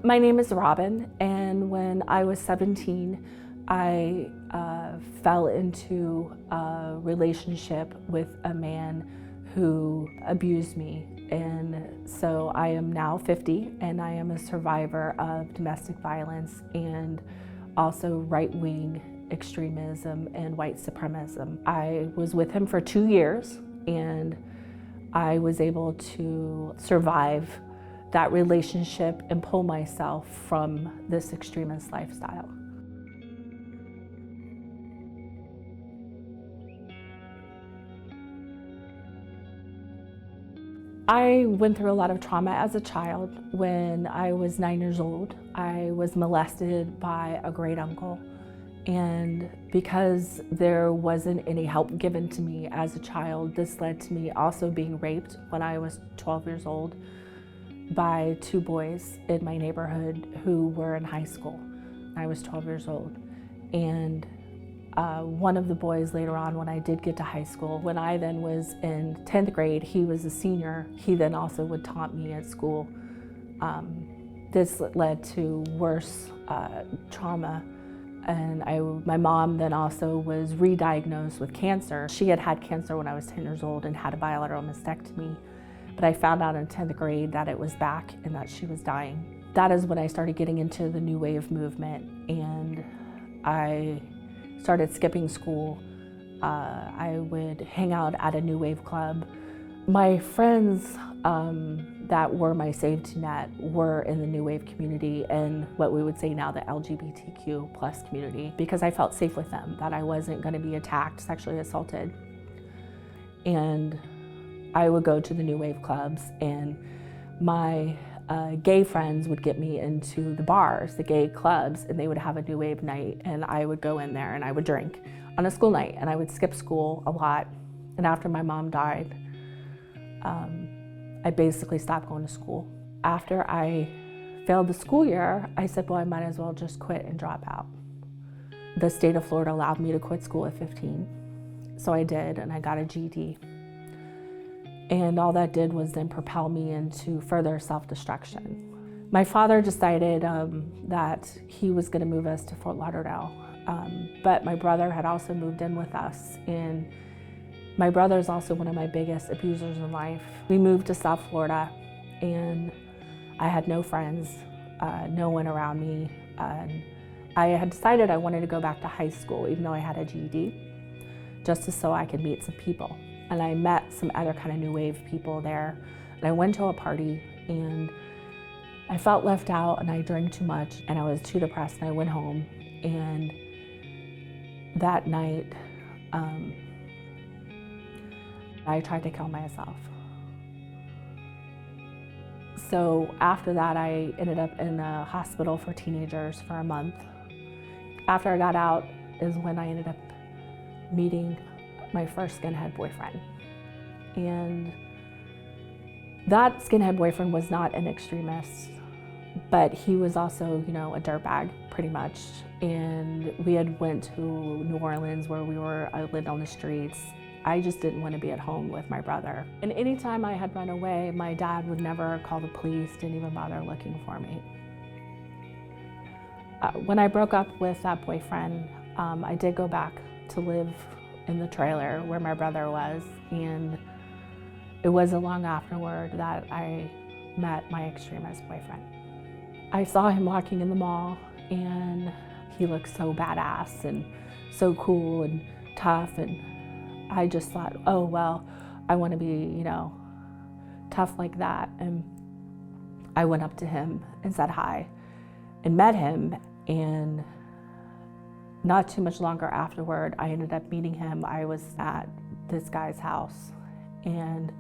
My name is Robyn, and when I was 17, I fell into a relationship with a man who abused me. And so I am now 50, and I am a survivor of domestic violence and also right-wing extremism and white supremacism. I was with him for 2 years, and I was able to survive that relationship and pull myself from this extremist lifestyle. I went through a lot of trauma as a child. When I was 9 years old, I was molested by a great uncle. And because there wasn't any help given to me as a child, this led to me also being raped when I was 12 years old by 2 boys in my neighborhood who were in high school. I was 12 years old. And one of the boys later on, when I did get to high school, when I then was in 10th grade, he was a senior. He then also would taunt me at school. This led to worse trauma. And my mom then also was re-diagnosed with cancer. She had had cancer when I was 10 years old and had a bilateral mastectomy. But I found out in 10th grade that it was back and that she was dying. That is when I started getting into the new wave movement, and I started skipping school. I would hang out at a new wave club. My friends that were my safety net were in the new wave community and what we would say now the LGBTQ plus community, because I felt safe with them, that I wasn't going to be attacked, sexually assaulted. And I would go to the new wave clubs, and my gay friends would get me into the bars, the gay clubs, and they would have a new wave night, and I would go in there and I would drink on a school night, and I would skip school a lot. And after my mom died, I basically stopped going to school. After I failed the school year, I said, well, I might as well just quit and drop out. The state of Florida allowed me to quit school at 15, so I did, and I got a GED. And all that did was then propel me into further self-destruction. My father decided that he was going to move us to Fort Lauderdale, but my brother had also moved in with us, and my brother is also one of my biggest abusers in life. We moved to South Florida, and I had no friends, no one around me. I had decided I wanted to go back to high school, even though I had a GED, just so I could meet some people. And I met some other kind of new wave people there. And I went to a party, and I felt left out, and I drank too much, and I was too depressed, and I went home. And that night, I tried to kill myself. So after that, I ended up in a hospital for teenagers for a month. After I got out is when I ended up meeting my first skinhead boyfriend. And that skinhead boyfriend was not an extremist, but he was also, you know, a dirtbag pretty much. And we had went to New Orleans where I lived on the streets. I just didn't want to be at home with my brother. And anytime I had run away, my dad would never call the police, didn't even bother looking for me. When I broke up with that boyfriend, I did go back to live in the trailer where my brother was, and it wasn't long afterward that I met my extremist boyfriend. I saw him walking in the mall, and he looked so badass and so cool and tough, and I just thought, oh, well, I want to be, you know, tough like that. And I went up to him and said hi and met him, and not too much longer afterward, I ended up meeting him. I was at this guy's house, and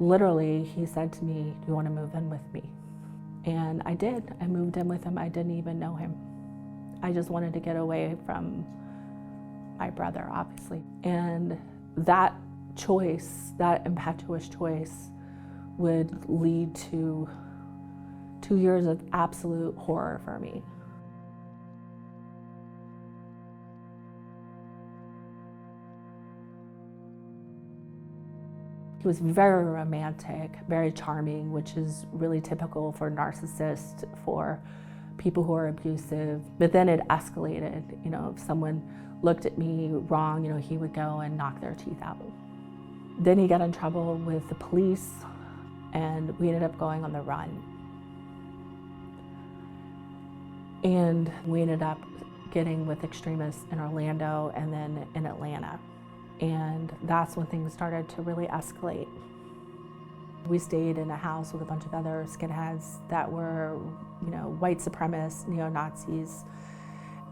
literally he said to me, do you want to move in with me? And I did. I moved in with him. I didn't even know him. I just wanted to get away from my brother, obviously. And that choice, that impetuous choice, would lead to 2 years of absolute horror for me. He was very romantic, very charming, which is really typical for narcissists, for people who are abusive. But then it escalated. If someone looked at me wrong, he would go and knock their teeth out. Then he got in trouble with the police, and we ended up going on the run. And we ended up getting with extremists in Orlando and then in Atlanta. And that's when things started to really escalate. We stayed in a house with a bunch of other skinheads that were, white supremacists, neo-Nazis.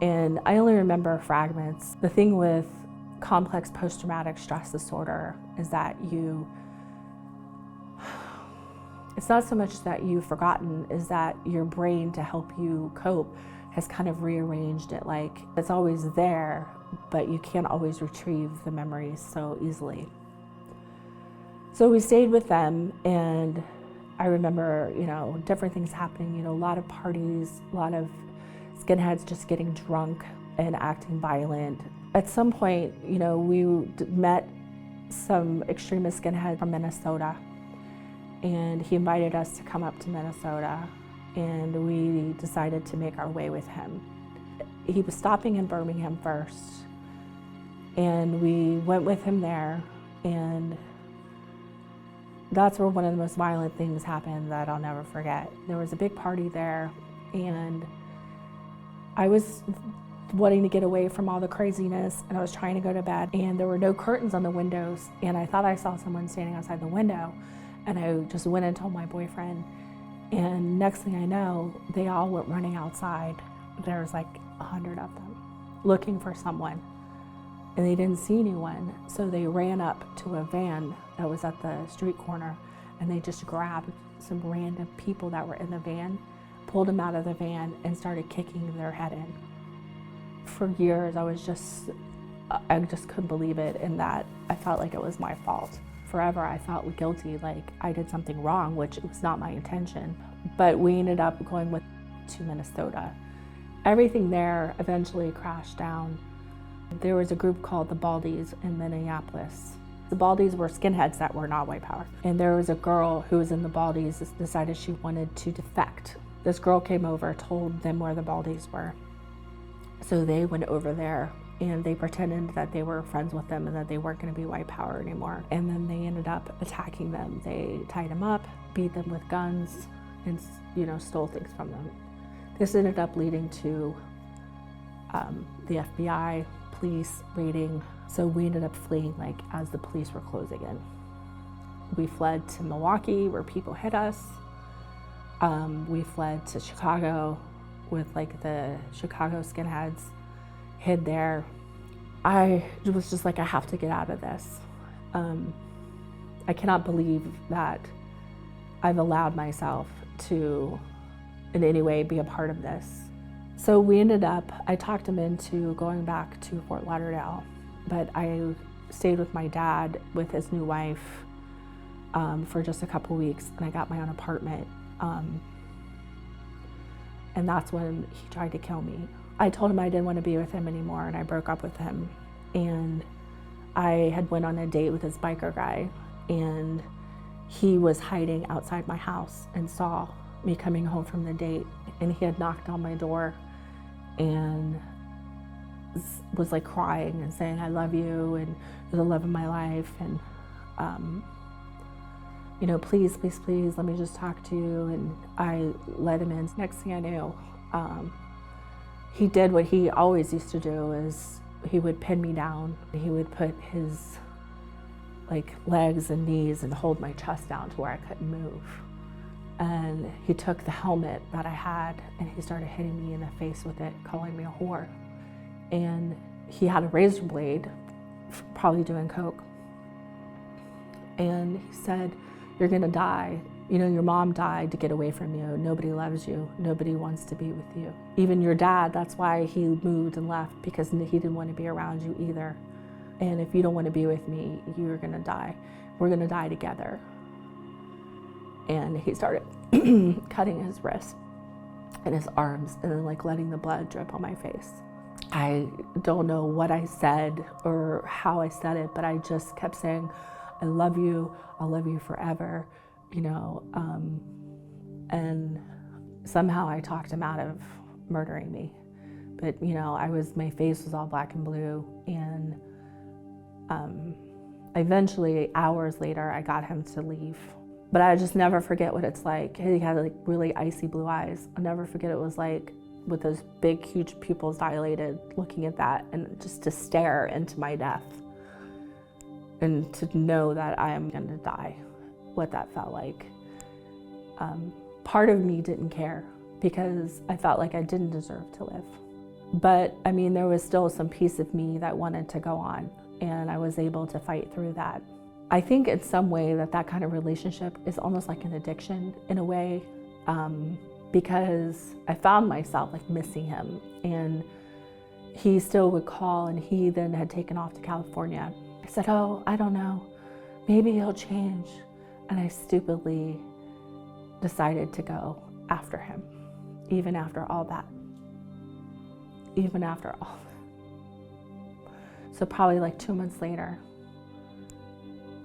And I only remember fragments. The thing with complex post-traumatic stress disorder is that it's not so much that you've forgotten, is that your brain, to help you cope, has kind of rearranged it. Like, it's always there, but you can't always retrieve the memories so easily. So we stayed with them, and I remember, different things happening, a lot of parties, a lot of skinheads just getting drunk and acting violent. At some point, we met some extremist skinhead from Minnesota, and he invited us to come up to Minnesota, and we decided to make our way with him. He was stopping in Birmingham first, and we went with him there, and that's where one of the most violent things happened that I'll never forget. There was a big party there, and I was wanting to get away from all the craziness, and I was trying to go to bed, and there were no curtains on the windows, and I thought I saw someone standing outside the window, and I just went and told my boyfriend, and next thing I know, they all went running outside. There was like 100 of them looking for someone, and they didn't see anyone, so they ran up to a van that was at the street corner, and they just grabbed some random people that were in the van, pulled them out of the van, and started kicking their head in. For years, I just couldn't believe it, and that I felt like it was my fault. Forever, I felt guilty, like I did something wrong, which was not my intention. But we ended up going to Minnesota. Everything there eventually crashed down. There was a group called the Baldies in Minneapolis. The Baldies were skinheads that were not white power. And there was a girl who was in the Baldies that decided she wanted to defect. This girl came over, told them where the Baldies were. So they went over there, and they pretended that they were friends with them and that they weren't going to be white power anymore. And then they ended up attacking them. They tied them up, beat them with guns, and stole things from them. This ended up leading to the FBI, police raiding. So we ended up fleeing as the police were closing in. We fled to Milwaukee, where people hit us. We fled to Chicago with the Chicago skinheads, hid there. I was just I have to get out of this. I cannot believe that I've allowed myself to in any way be a part of this. So we ended up, I talked him into going back to Fort Lauderdale, but I stayed with my dad with his new wife for just a couple weeks, and I got my own apartment. And that's when he tried to kill me. I told him I didn't want to be with him anymore, and I broke up with him. And I had went on a date with this biker guy, and he was hiding outside my house and saw me coming home from the date, and he had knocked on my door and was crying and saying, "I love you, and you're the love of my life, and please, please, please, let me just talk to you." And I let him in. Next thing I knew, he did what he always used to do, is he would pin me down. He would put his legs and knees and hold my chest down to where I couldn't move. And he took the helmet that I had, and he started hitting me in the face with it, calling me a whore. And he had a razor blade, probably doing coke. And he said, "You're gonna die. Your mom died to get away from you. Nobody loves you. Nobody wants to be with you. Even your dad, that's why he moved and left, because he didn't want to be around you either. And if you don't want to be with me, you're gonna die. We're gonna die together." And he started cutting his wrists and his arms, and then letting the blood drip on my face. I don't know what I said or how I said it, but I just kept saying, I love you, I'll love you forever, and somehow I talked him out of murdering me. But my face was all black and blue, and eventually, hours later, I got him to leave. But I just never forget what it's like. He had like really icy blue eyes. I'll never forget it was like with those big, huge pupils dilated, looking at that, and just to stare into my death. And to know that I am going to die, what that felt like. Part of me didn't care because I felt like I didn't deserve to live. But there was still some piece of me that wanted to go on, and I was able to fight through that. I think in some way that kind of relationship is almost like an addiction in a way, because I found myself like missing him, and he still would call, and he then had taken off to California. I said, oh, I don't know, maybe he'll change. And I stupidly decided to go after him, even after all that. So probably like 2 months later,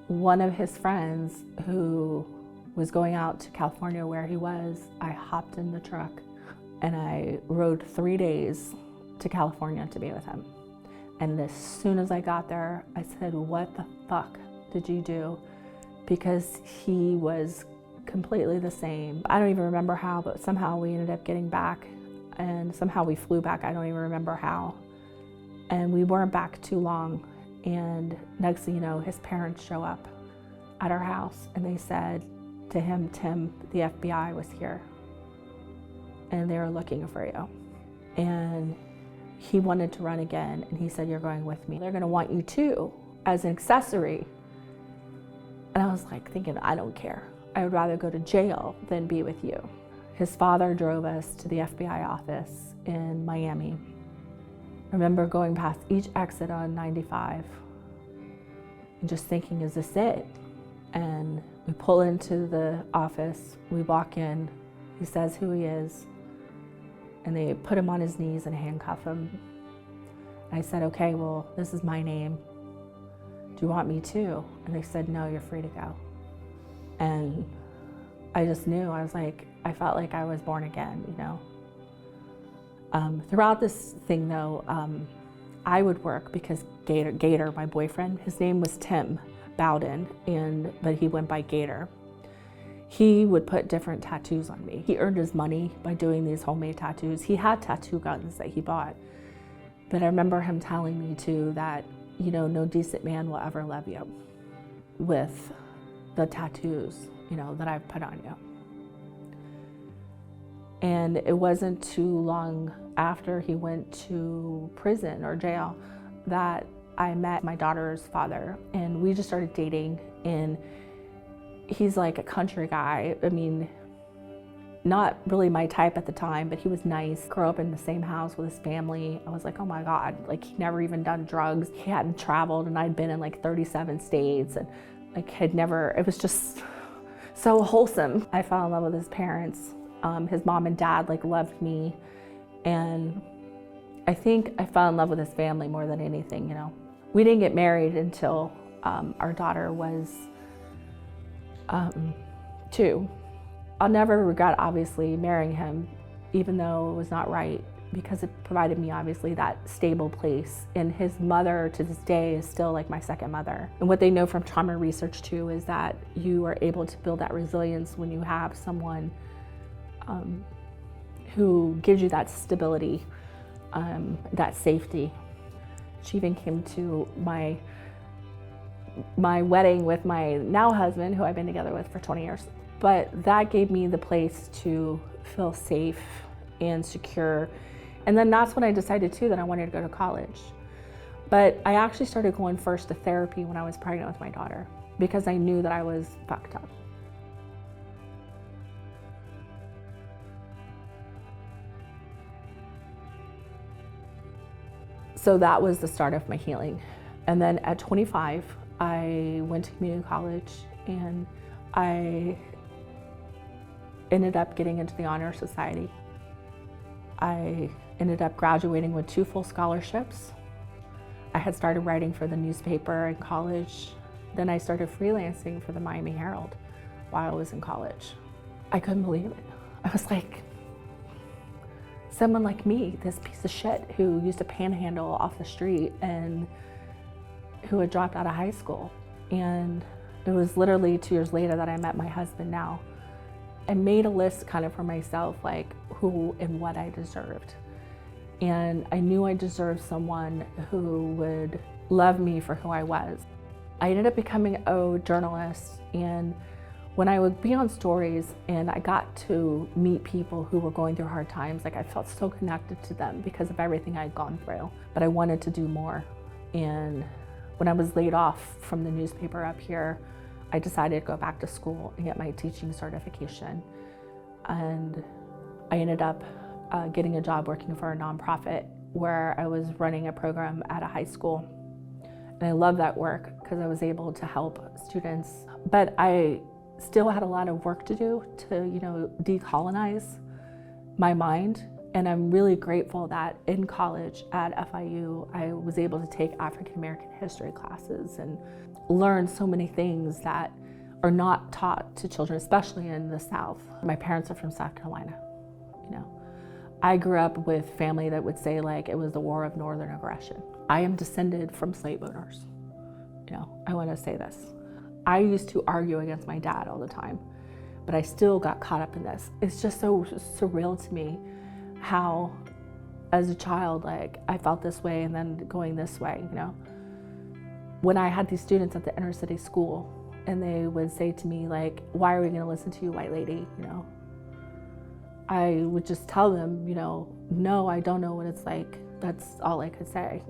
one of his friends who was going out to California where he was, I hopped in the truck and I rode 3 days to California to be with him. And as soon as I got there, I said, what the fuck did you do? Because he was completely the same. I don't even remember how, but somehow we ended up getting back, and somehow we flew back. I don't even remember how. And we weren't back too long. And next thing you know, his parents show up at our house, and they said to him, Tim, the FBI was here and they were looking for you. And he wanted to run again, and he said, you're going with me. They're gonna want you too, as an accessory. And I was like thinking, I don't care. I would rather go to jail than be with you. His father drove us to the FBI office in Miami. I remember going past each exit on 95 and just thinking, is this it? And we pull into the office, we walk in, he says who he is, and they put him on his knees and handcuff him. I said, okay, well, this is my name. Do you want me to? And they said, no, you're free to go. And I just knew, I was like, I felt like I was born again, Throughout this thing though, I would work because Gator, my boyfriend, his name was Tim Bowden, but he went by Gator. He would put different tattoos on me. He earned his money by doing these homemade tattoos. He had tattoo guns that he bought. But I remember him telling me too that, no decent man will ever love you with the tattoos, that I've put on you. And it wasn't too long after he went to prison or jail that I met my daughter's father, and we just started dating. And he's like a country guy. Not really my type at the time, but he was nice. Grew up in the same house with his family. I was like, oh my God, like he never even done drugs. He hadn't traveled, and I'd been in like 37 states, and it was just so wholesome. I fell in love with his parents. His mom and dad loved me, and I think I fell in love with his family more than anything. We didn't get married until our daughter was 2. I'll never regret obviously marrying him, even though it was not right, because it provided me obviously that stable place. And his mother to this day is still like my second mother. And what they know from trauma research too is that you are able to build that resilience when you have someone who gives you that stability, that safety. She even came to my wedding with my now husband, who I've been together with for 20 years. But that gave me the place to feel safe and secure. And then that's when I decided too that I wanted to go to college. But I actually started going first to therapy when I was pregnant with my daughter, because I knew that I was fucked up. So that was the start of my healing. And then at 25, I went to community college, and I ended up getting into the Honor Society. I ended up graduating with 2 full scholarships. I had started writing for the newspaper in college. Then I started freelancing for the Miami Herald while I was in college. I couldn't believe it. I was like, someone like me, this piece of shit who used to panhandle off the street and who had dropped out of high school. And it was literally 2 years later that I met my husband now. I made a list kind of for myself, like who and what I deserved. And I knew I deserved someone who would love me for who I was. I ended up becoming a journalist, and when I would be on stories and I got to meet people who were going through hard times, like I felt so connected to them because of everything I'd gone through, but I wanted to do more. And when I was laid off from the newspaper up here, I decided to go back to school and get my teaching certification. And I ended up getting a job working for a nonprofit where I was running a program at a high school. And I love that work because I was able to help students. But I still had a lot of work to do to, decolonize my mind. And I'm really grateful that in college at FIU, I was able to take African American history classes and learn so many things that are not taught to children, especially in the South. My parents are from South Carolina, I grew up with family that would say like it was the War of Northern Aggression. I am descended from slave owners. I want to say this. I used to argue against my dad all the time, but I still got caught up in this. It's just so surreal to me how, as a child, like I felt this way and then going this way, When I had these students at the inner city school and they would say to me like, why are we going to listen to you, white lady, I would just tell them, no, I don't know what it's like. That's all I could say,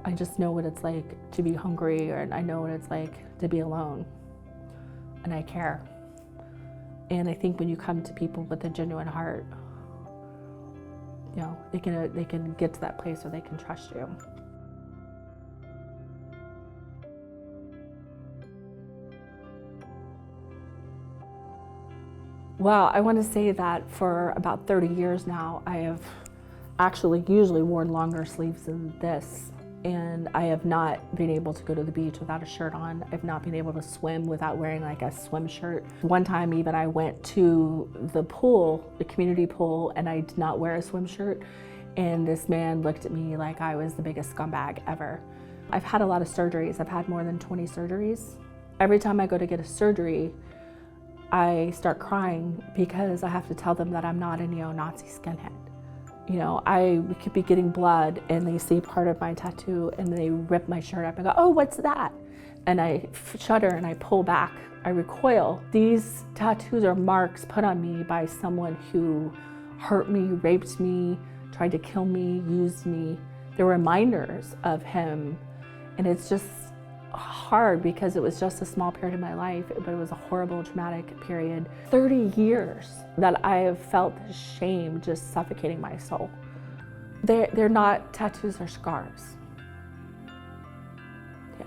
I just know what it's like to be hungry, and I know what it's like to be alone, and I care. And I think when you come to people with a genuine heart, they can get to that place where they can trust you. Well, I want to say that for about 30 years now, I have actually usually worn longer sleeves than this. And I have not been able to go to the beach without a shirt on. I've not been able to swim without wearing like a swim shirt. One time even I went to the pool, the community pool, and I did not wear a swim shirt. And this man looked at me like I was the biggest scumbag ever. I've had a lot of surgeries. I've had more than 20 surgeries. Every time I go to get a surgery, I start crying because I have to tell them that I'm not a neo-Nazi skinhead. I could be getting blood and they see part of my tattoo and they rip my shirt up and go, oh, what's that? And I shudder and I pull back, I recoil. These tattoos are marks put on me by someone who hurt me, raped me, tried to kill me, used me. They're reminders of him. And it's just hard because it was just a small period of my life, but it was a horrible, traumatic period. 30 years that I have felt this shame just suffocating my soul. They're not tattoos, they're scars. Yeah.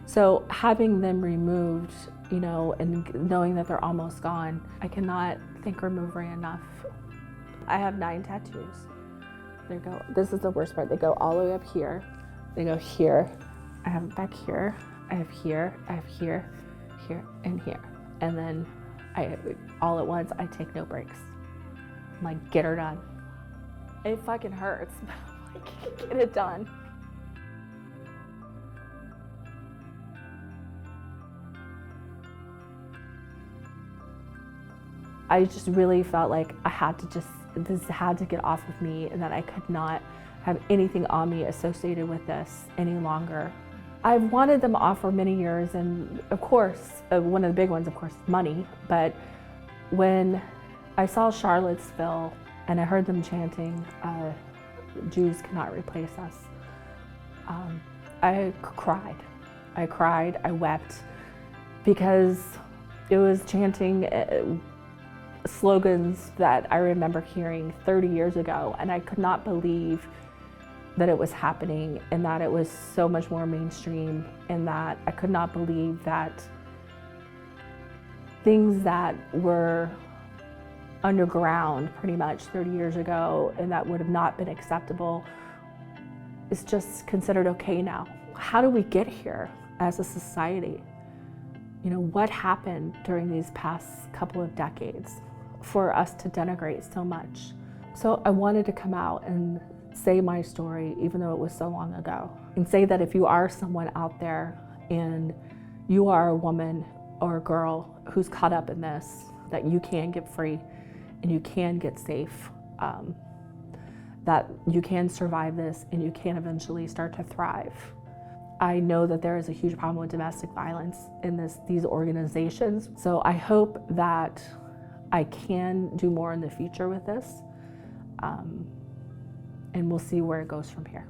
So having them removed, and knowing that they're almost gone, I cannot thank Removery enough. I have 9 tattoos. They go, this is the worst part, they go all the way up here, they go here, I have it back here, I have here, I have here, here, and here. And then all at once, I take no breaks. I'm like, get her done. It fucking hurts, but I'm like, get it done. I just really felt like this had to get off of me, and that I could not have anything on me associated with this any longer. I've wanted them off for many years, and of course, one of the big ones, of course, is money. But when I saw Charlottesville and I heard them chanting, Jews cannot replace us, I cried. I wept, because it was chanting slogans that I remember hearing 30 years ago, and I could not believe that it was happening, and that it was so much more mainstream, and that I could not believe that things that were underground pretty much 30 years ago and that would have not been acceptable is just considered okay now. how do we get here as a society? You know, what happened during these past couple of decades for us to denigrate so much? So I wanted to come out and say my story, even though it was so long ago, and say that if you are someone out there and you are a woman or a girl who's caught up in this, that you can get free and you can get safe, that you can survive this and you can eventually start to thrive. I know that there is a huge problem with domestic violence in these organizations, so I hope that I can do more in the future with this, and we'll see where it goes from here.